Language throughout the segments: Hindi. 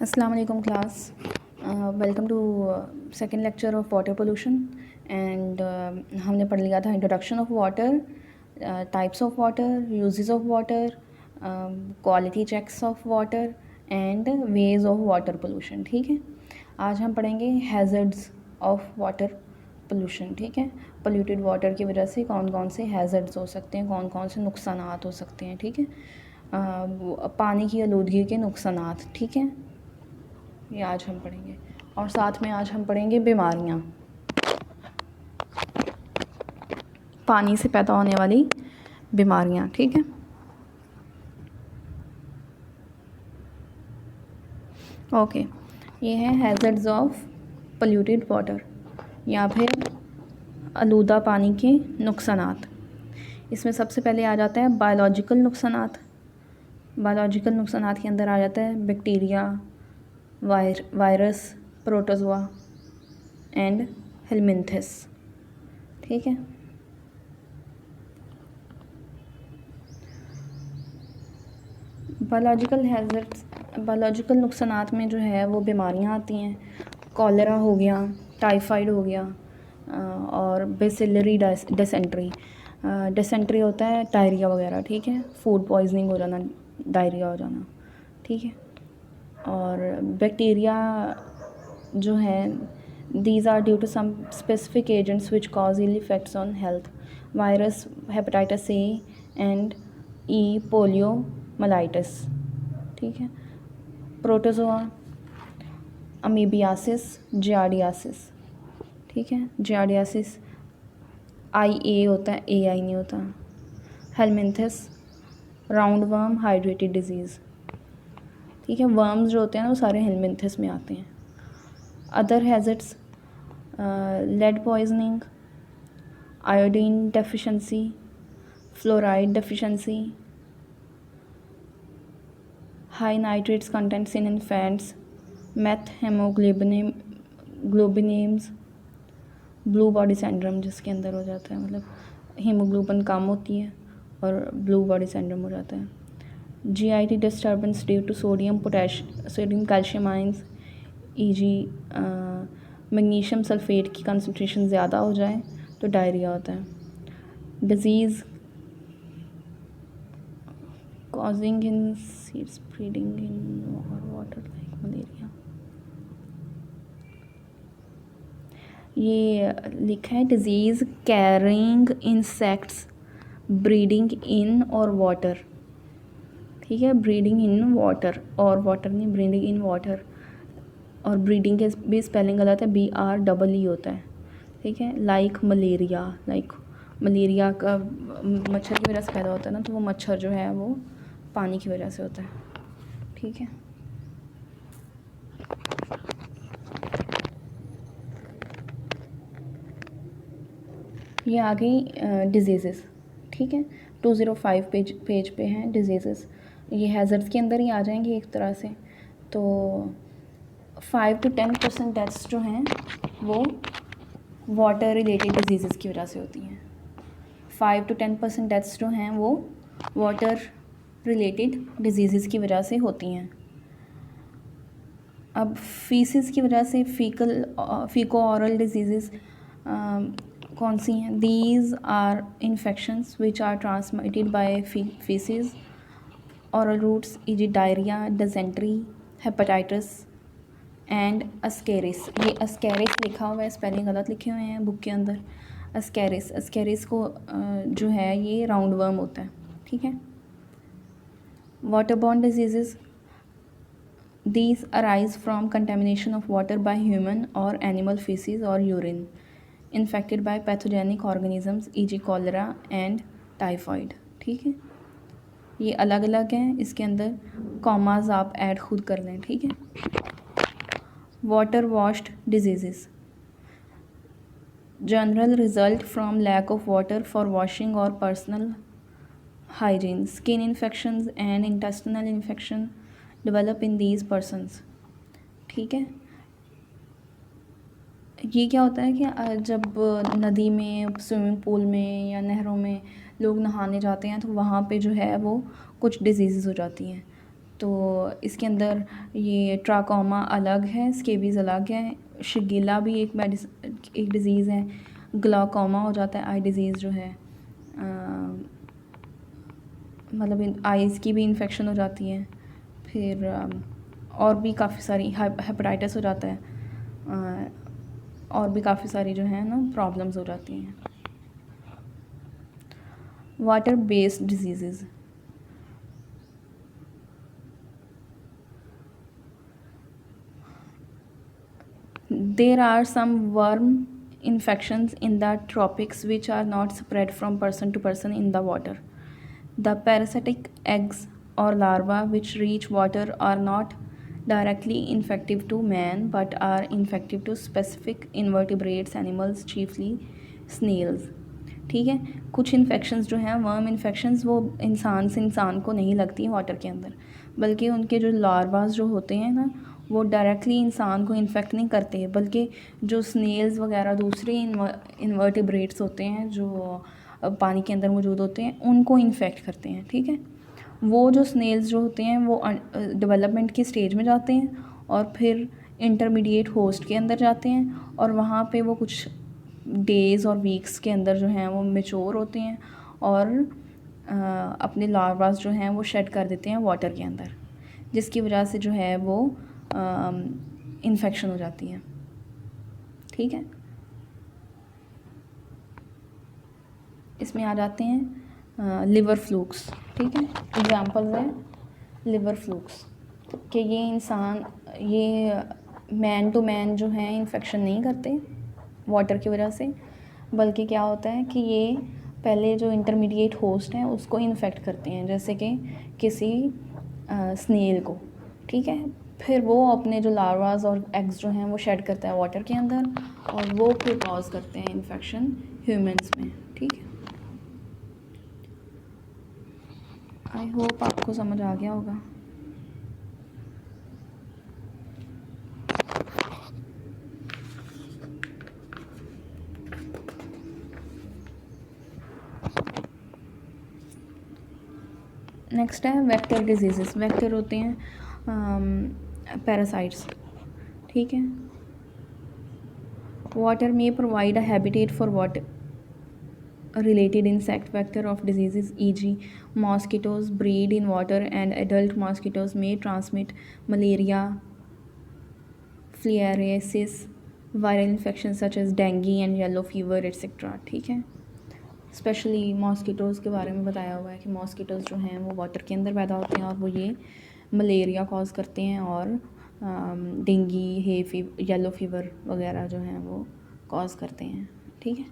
अस्सलाम वालेकुम class. Welcome to second lecture of water pollution and हमने पढ़ लिया था introduction of water, types of water, uses of water, quality checks of water and ways of water pollution. ठीक है, आज हम पढ़ेंगे हैज़र्ड्स ऑफ वाटर पोल्यूशन। ठीक है, पोल्यूटेड वाटर की वजह से कौन कौन से हैज़र्ड्स हो सकते हैं, कौन कौन से नुकसानात हो सकते हैं। ठीक है, पानी की आलूदगी के नुकसानात। ठीक है, ये आज हम पढ़ेंगे और साथ में आज हम पढ़ेंगे बीमारियाँ, पानी से पैदा होने वाली बीमारियाँ। ठीक है, ओके। ये है हैज़र्ड्स ऑफ पोल्यूटेड वाटर या फिर आलूदा पानी के नुकसानात। इसमें सबसे पहले आ जाता है बायोलॉजिकल नुकसानात। बायोलॉजिकल नुकसानात के अंदर आ जाता है बैक्टीरिया, वायरस, प्रोटोजोआ एंड हेलमिंथेस। ठीक है, बायोलॉजिकल नुकसानात में जो है वो बीमारियां आती हैं। कॉलेरा हो गया, टाइफाइड हो गया और बेसिलरी डिसेंट्री। डिसेंट्री होता है डायरिया वगैरह। ठीक है, फूड पॉइजनिंग हो जाना, डायरिया हो जाना। ठीक है, और बैक्टीरिया जो है these are due to some specific agents which cause ill effects on health. Virus, hepatitis A and E, poliomyelitis. ठीक है, प्रोटोजोआ, अमीबियासिस, जियार्डियासिस। ठीक है, जियार्डियासिस आई ए होता है, ए आई नहीं होता। Helminths, round worm hydrated disease. ठीक है, वर्म्स जो होते हैं ना वो सारे हेलमिंथस में आते हैं। Other hazards, lead poisoning, iodine deficiency, fluoride deficiency, high nitrates contents in infants, meth hemoglobinemias, blue body syndrome जिसके अंदर हो जाता है, मतलब हीमोग्लोबिन कम होती है और ब्लू बॉडी सिंड्रोम हो जाता है। GIT disturbance due to sodium calcium ions, EG magnesium sulphate की कंसनट्रेशन ज़्यादा हो जाए तो डायरिया होता है। Disease causing in seed spreading in water like malaria। ये लिखा है डिजीज़ कैरिंग इंसेक्ट्स ब्रीडिंग इन और वाटर। ठीक है, ब्रीडिंग इन वाटर और वाटर नहीं, ब्रीडिंग इन वाटर। और ब्रीडिंग के भी स्पेलिंग गलत है, BREE होता है। ठीक है, लाइक मलेरिया का मच्छर की वजह से पैदा होता है ना, तो वो मच्छर जो है वो पानी की वजह से होता है। ठीक है, ये आ गई डिजीज़ेस। ठीक है, 205 पेज पे हैं डिजीज़ेस। ये हैज़र्ड्स के अंदर ही आ जाएंगे एक तरह से। तो 5 to 10% डेथ्स जो हैं वो वाटर रिलेटेड डिजीज़ेस की वजह से होती हैं। 5 to 10% डेथ्स जो हैं वो वाटर रिलेटेड डिजीज़ेस की वजह से होती हैं। अब फीसिस की वजह से फीको ऑरल डिजीज़ेस कौन सी हैं? These are infections which are transmitted by faeces, oral routes, eg. Diarrhoea, dysentery, hepatitis and ascaris. ये अस्केरिस लिखा हुआ है, स्पेलिंग गलत लिखे हुए हैं बुक के अंदर। अस्केरिस को जो है ये राउंड वर्म होता है। ठीक है, waterborne diseases, these arise from contamination of water by human or animal feces or urine infected by pathogenic organisms, e.g. cholera and typhoid। ठीक है, ये अलग अलग हैं, इसके अंदर कॉमाज आप ऐड खुद कर लें। ठीक है, water washed diseases, general result from lack of water for washing और personal hygiene, skin infections and intestinal infection develop in these persons। ठीक है, ये क्या होता है कि जब नदी में, स्विमिंग पूल में या नहरों में लोग नहाने जाते हैं तो वहाँ पे जो है वो कुछ डिजीज़ हो जाती हैं। तो इसके अंदर ये ट्राकोमा अलग है, स्केबीज़ अलग है, शिगिला भी एक डिज़ीज़ है, ग्लाकोमा हो जाता है आई डिज़ीज़ जो है, मतलब आइज़ की भी इन्फेक्शन हो जाती है। फिर और भी काफ़ी सारी हेपेटाइटिस हो जाता है, और भी काफ़ी सारी जो है ना प्रॉब्लम्स हो जाती हैं। Water based disease, there are some worm infections in the tropics which are not spread from person to person in the water. The parasitic eggs or larvae which reach water are not directly infective to man but are infective to specific invertebrates animals, chiefly snails. ठीक है, कुछ इन्फेक्शंस जो हैं वर्म इन्फेक्शंस वो इंसान से इंसान को नहीं लगती हैं वाटर के अंदर, बल्कि उनके जो लार्वास जो होते हैं ना वो डायरेक्टली इंसान को इन्फेक्ट नहीं करते, बल्कि जो स्नेल्स वगैरह दूसरे इन्वर्टिब्रेट्स होते हैं जो पानी के अंदर मौजूद होते हैं उनको इन्फेक्ट करते हैं। ठीक है, वो जो स्नेल्स जो होते हैं वो डेवलपमेंट की स्टेज में जाते हैं और फिर इंटरमीडिएट होस्ट के अंदर जाते हैं और वहाँ पे वो कुछ डेज़ और वीक्स के अंदर जो हैं वो मेच्योर होते हैं और अपने लार्वास जो हैं वो शेड कर देते हैं वाटर के अंदर, जिसकी वजह से जो है वो इन्फेक्शन हो जाती है। ठीक है, इसमें आ जाते हैं लिवर फ्लूक्स। ठीक है, एग्जांपल्स है लिवर फ्लूक्स कि ये मैन टू मैन जो है इन्फेक्शन नहीं करते वाटर की वजह से, बल्कि क्या होता है कि ये पहले जो इंटरमीडिएट होस्ट हैं उसको इन्फेक्ट करते हैं, जैसे कि किसी स्नेल को। ठीक है, फिर वो अपने जो लार्वास और एग्स जो हैं वो शेड करता है वाटर के अंदर और वो फिर कॉज करते हैं इन्फेक्शन ह्यूमंस में। ठीक है, आई होप आपको समझ आ गया होगा। नेक्स्ट है वेक्टर डिजीज़। वेक्टर होते हैं पैरासाइट्स। ठीक है, वाटर में provide a habitat for water related insect vector of diseases, e.g. mosquitoes breed in water and adult mosquitoes may transmit malaria, filariasis, viral infections such as dengue and yellow fever etc. ठीक है, स्पेशली मॉस्किटोज़ के बारे में बताया हुआ है कि मॉस्किटोज़ जो हैं वो वाटर के अंदर पैदा होते हैं और वो ये मलेरिया कॉज करते हैं और डेंगी येलो फीवर वगैरह जो हैं वो कॉज करते हैं। ठीक है,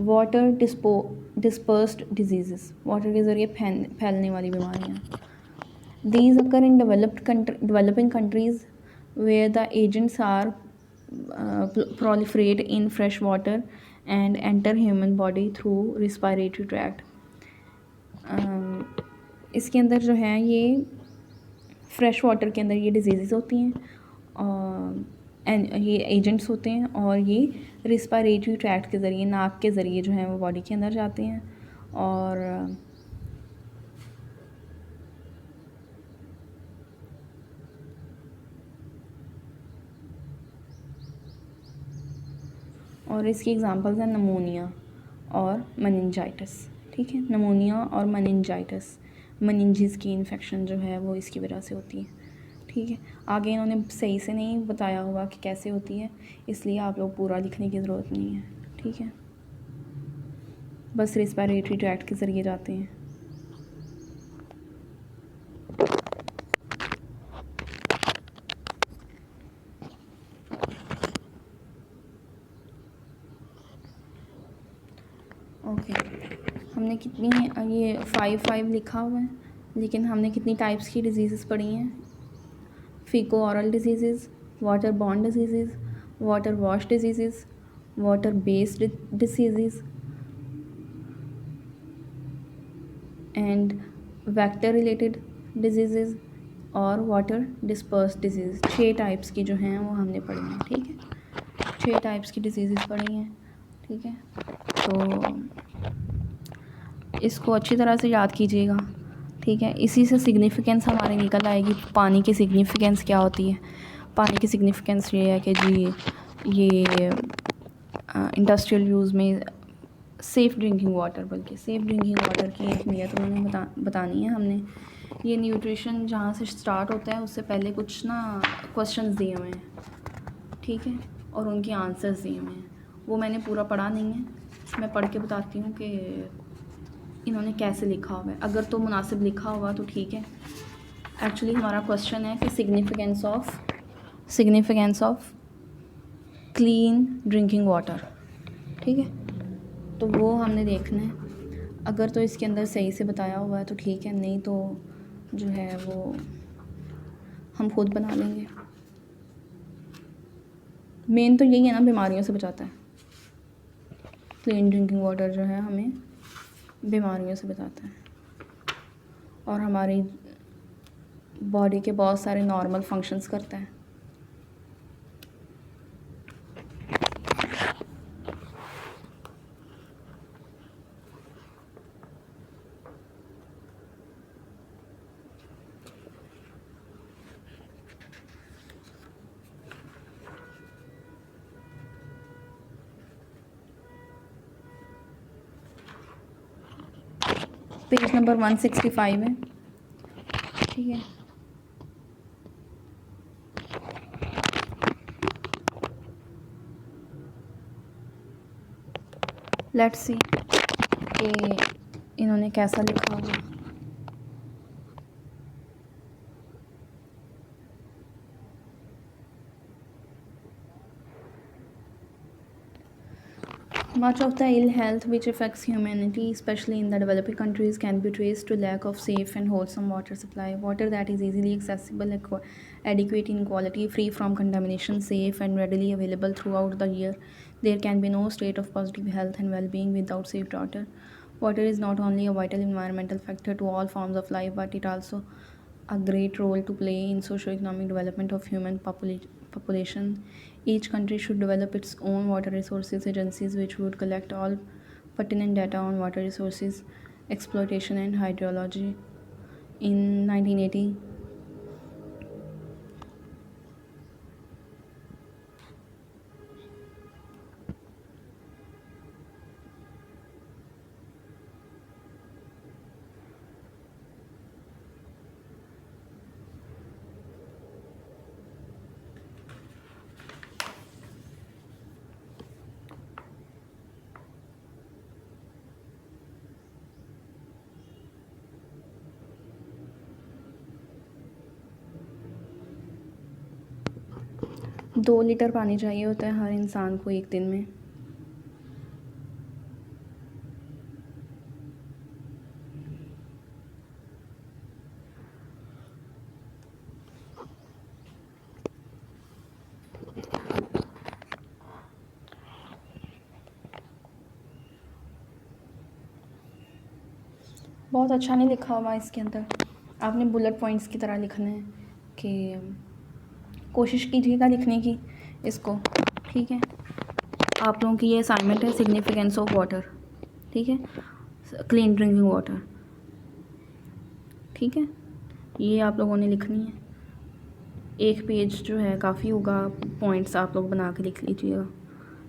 वाटर डिस्पर्स्ड डिजीज़, वाटर के ज़रिए फैलने वाली बीमारियाँ। These occur in developing countries where the agents are proliferate in fresh water and enter human body through respiratory tract. इसके अंदर जो है ये फ्रेश वाटर के अंदर ये डिजीज़ होती हैं एंड ये एजेंट्स होते हैं और ये रिस्पायरेटरी ट्रैक्ट के ज़रिए नाक के ज़रिए जो है वो बॉडी के अंदर जाते हैं और इसकी एग्जांपल्स हैं नमोनिया और मेनिंजाइटिस। ठीक है, नमोनिया और मेनिंजाइटिस, मेनिंजिस की इन्फेक्शन जो है वो इसकी वजह से होती है। ठीक है, आगे इन्होंने सही से नहीं बताया हुआ कि कैसे होती है, इसलिए आप लोग पूरा लिखने की ज़रूरत नहीं है। ठीक है, बस रिस्पायरेटरी ट्रैक्ट के ज़रिए जाते हैं। ओके, हमने कितनी ये 5 लिखा हुआ है, लेकिन हमने कितनी टाइप्स की डिजीज़ पढ़ी हैं? Faeco oral disease, water borne disease, water wash disease, water based disease and vector related disease और वाटर डिस्पर्स डिजीज़। 6 टाइप्स की जो हैं वो हमने पढ़ी हैं। ठीक है, 6 टाइप्स की डिजीज़ पढ़ी हैं। ठीक है, तो इसको अच्छी तरह से याद कीजिएगा। ठीक है। इसी से सिग्निफिकेंस हमारी निकल आएगी, पानी की सिग्निफिकेंस क्या होती है। पानी की सिग्निफिकेंस ये है कि जी ये इंडस्ट्रियल यूज़ में सेफ़ ड्रिंकिंग वाटर, बल्कि सेफ़ ड्रिंकिंग वाटर की अहमियत उन्होंने बतानी है हमने। ये न्यूट्रिशन जहाँ से स्टार्ट होता है उससे पहले कुछ ना क्वेश्चंस दिए हुए हैं, ठीक है, और उनके आंसर्स दिए हुए हैं। वो मैंने पूरा पढ़ा नहीं है, मैं पढ़ के बताती हूँ कि इन्होंने कैसे लिखा हुआ है। अगर तो मुनासिब लिखा हुआ तो ठीक है। एक्चुअली हमारा क्वेश्चन है कि significance of clean drinking water, ठीक है। तो वो हमने देखना है। अगर तो इसके अंदर सही से बताया हुआ है तो ठीक है, नहीं तो जो है वो हम खुद बना लेंगे। मेन तो यही है ना, बीमारियों से बचाता है। क्लीन ड्रिंकिंग वाटर जो है हमें बीमारियों से बचाता है और हमारी बॉडी के बहुत सारे नॉर्मल फंक्शंस करता है। पेज नंबर 165 है, ठीक है। लेट्स सी कि इन्होंने कैसा लिखा हुआ। Much of the ill health which affects humanity, especially in the developing countries, can be traced to lack of safe and wholesome water supply. Water that is easily accessible, adequate in quality, free from contamination, safe and readily available throughout the year. There can be no state of positive health and well-being without safe water. Water is not only a vital environmental factor to all forms of life, but it also a great role to play in socio-economic development of human population. Each country should develop its own water resources agencies which would collect all pertinent data on water resources exploitation and hydrology. In 1980, दो लीटर पानी चाहिए होता है हर इंसान को एक दिन में। बहुत अच्छा नहीं लिखा हुआ इसके अंदर, आपने बुलेट पॉइंट्स की तरह लिखना है कि कोशिश कीजिएगा लिखने की इसको, ठीक है। आप लोगों की ये असाइनमेंट है, सिग्निफिकेंस ऑफ वाटर, ठीक है, क्लीन ड्रिंकिंग वाटर, ठीक है। ये आप लोगों ने लिखनी है। एक पेज जो है काफ़ी होगा, पॉइंट्स आप लोग बना के लिख लीजिएगा,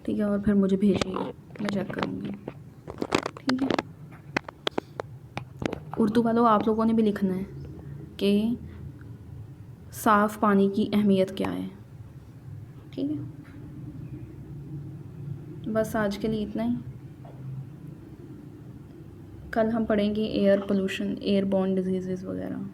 ठीक है, और फिर मुझे भेजिएगा, मैं चेक करूँगी, ठीक है। उर्दू वालों आप लोगों ने भी लिखना है कि साफ़ पानी की अहमियत क्या है, ठीक है। बस आज के लिए इतना ही। कल हम पढ़ेंगे एयर पोल्यूशन, एयरबोर्न डिजीज़ वगैरह।